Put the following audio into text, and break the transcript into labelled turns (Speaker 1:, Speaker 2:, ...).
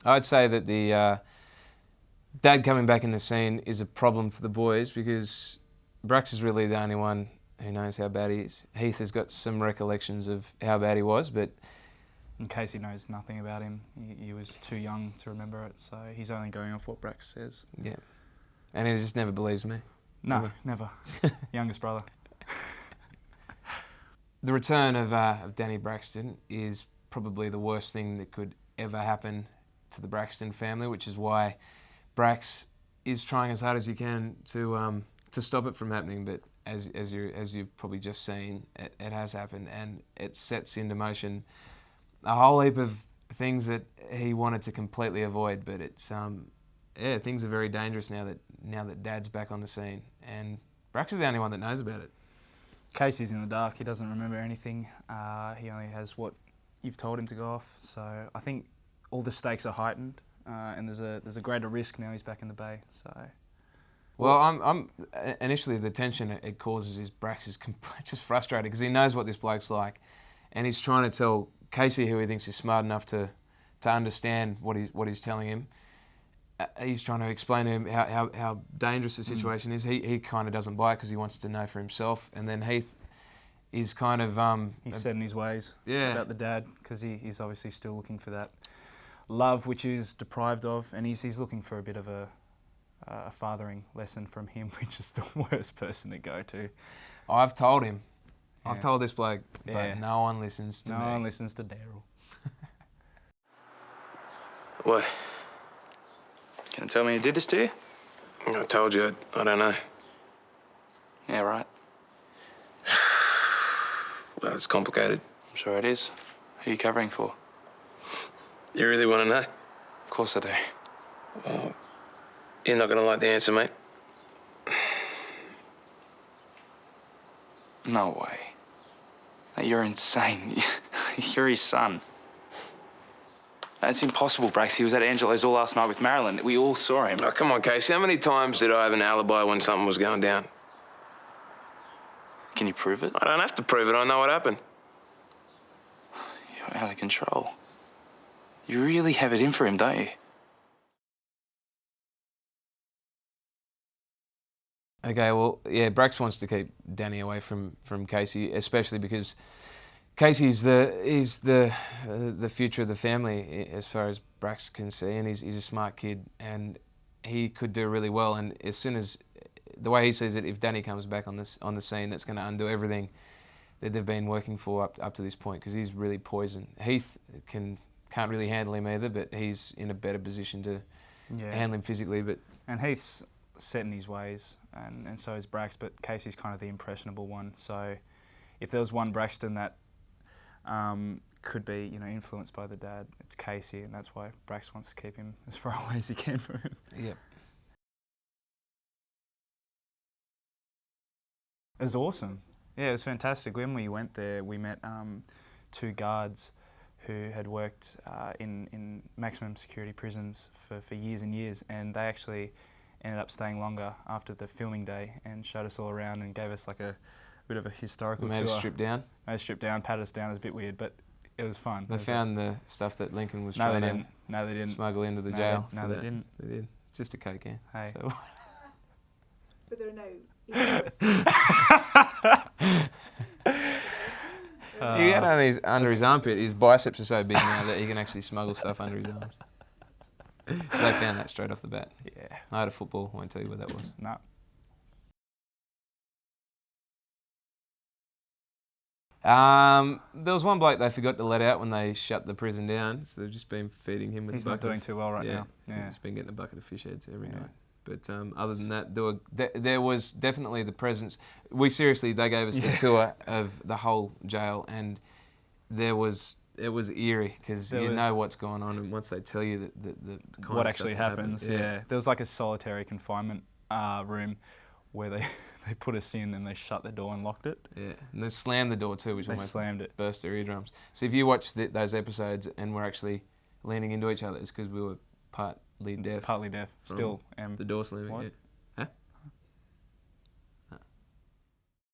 Speaker 1: I'd say that the dad coming back in the scene is a problem for the boys because Brax is really the only one who knows how bad he is. Heath has got some recollections of how bad he was, but...
Speaker 2: And Casey knows nothing about him. He was too young to remember it, so he's only going off what Brax says.
Speaker 1: Yeah. And he just never believes me.
Speaker 2: No, never. Youngest brother.
Speaker 1: The return of Danny Braxton is probably the worst thing that could ever happen to the Braxton family, which is why Brax is trying as hard as he can to stop it from happening. But as you've probably just seen, it has happened, and it sets into motion a whole heap of things that he wanted to completely avoid. But it's yeah, things are very dangerous now that Dad's back on the scene, and Brax is the only one that knows about it.
Speaker 2: Casey's in the dark. He doesn't remember anything. He only has what you've told him to go off. So I think all the stakes are heightened, and there's a greater risk now he's back in the bay. So.
Speaker 1: Well, I'm initially the tension it causes is Brax is just frustrated because he knows what this bloke's like, and he's trying to tell Casey, who he thinks is smart enough to understand what he's telling him. He's trying to explain to him how dangerous the situation is. He kind of doesn't buy it because he wants to know for himself, and then Heath is kind of
Speaker 2: he's set in his ways about the dad because he's obviously still looking for that love which he's deprived of, and he's looking for a bit of a fathering lesson from him, which is the worst person to go to.
Speaker 1: I've told him.
Speaker 2: Yeah.
Speaker 1: I've told this bloke, but no one listens to me.
Speaker 2: No one listens to Daryl.
Speaker 3: What?
Speaker 2: Can you tell me who did this to you?
Speaker 3: I told you, I don't know.
Speaker 2: Yeah, right.
Speaker 3: Well, it's complicated.
Speaker 2: I'm sure it is. Who are you covering for?
Speaker 3: You really want to know?
Speaker 2: Of course I do.
Speaker 3: Well, you're not going to like the answer, mate.
Speaker 2: No way. You're insane. You're his son. That's impossible, Brax. He was at Angelo's all last night with Marilyn. We all saw him.
Speaker 3: Oh, come on, Casey. How many times did I have an alibi when something was going down?
Speaker 2: Can you prove it?
Speaker 3: I don't have to prove it. I know what happened.
Speaker 2: You're out of control. You really have it in for him, don't you?
Speaker 1: Okay, well, yeah, Brax wants to keep Danny away from Casey, especially because Casey's the future of the family as far as Brax can see, and he's a smart kid, and he could do really well. And as soon as the way he sees it, if Danny comes back on the scene, that's going to undo everything that they've been working for up to this point, because he's really poison. Heath can't really handle him either, but he's in a better position to handle him physically.
Speaker 2: And Heath's set in his ways, and so is Brax, but Casey's kind of the impressionable one. So if there was one Braxton that could be, influenced by the dad, it's Casey, and that's why Brax wants to keep him as far away as he can from him.
Speaker 1: Yep.
Speaker 2: It was awesome. Yeah, it was fantastic. When we went there, we met two guards who had worked in maximum security prisons for years and years, and they actually ended up staying longer after the filming day and showed us all around and gave us like a bit of a historical tour.
Speaker 1: Made us strip down?
Speaker 2: Made us strip down, pat us down. It was a bit weird, but it was fun.
Speaker 1: They found the stuff that Lincoln was trying to smuggle into the jail.
Speaker 2: No, they didn't.
Speaker 1: They did. Just a coke can.
Speaker 2: Hey.
Speaker 1: So.
Speaker 4: But there are no...
Speaker 1: He had under his armpit. His biceps are so big now that he can actually smuggle stuff under his arms. They found that straight off the bat.
Speaker 2: Yeah.
Speaker 1: I had a football. I won't tell you what that was.
Speaker 2: No.
Speaker 1: There was one bloke they forgot to let out when they shut the prison down, so they've just been feeding him with
Speaker 2: He's
Speaker 1: a bucket.
Speaker 2: not doing too well right now. Yeah.
Speaker 1: He's been getting a bucket of fish heads every night. But other than that, there was definitely the presence. They gave us the tour of the whole jail, and it was eerie because you know what's going on, and once they tell you the kind
Speaker 2: what
Speaker 1: of
Speaker 2: actually
Speaker 1: stuff
Speaker 2: happens,
Speaker 1: yeah.
Speaker 2: There was like a solitary confinement room where they put us in and they shut the door and locked it.
Speaker 1: Yeah, and they slammed the door too, which
Speaker 2: they
Speaker 1: almost
Speaker 2: slammed it.
Speaker 1: Burst their eardrums. So if you watch those episodes and we're actually leaning into each other, it's because we were partly deaf.
Speaker 2: Partly deaf. Still am.
Speaker 1: The door slamming.
Speaker 2: What?
Speaker 1: Yeah.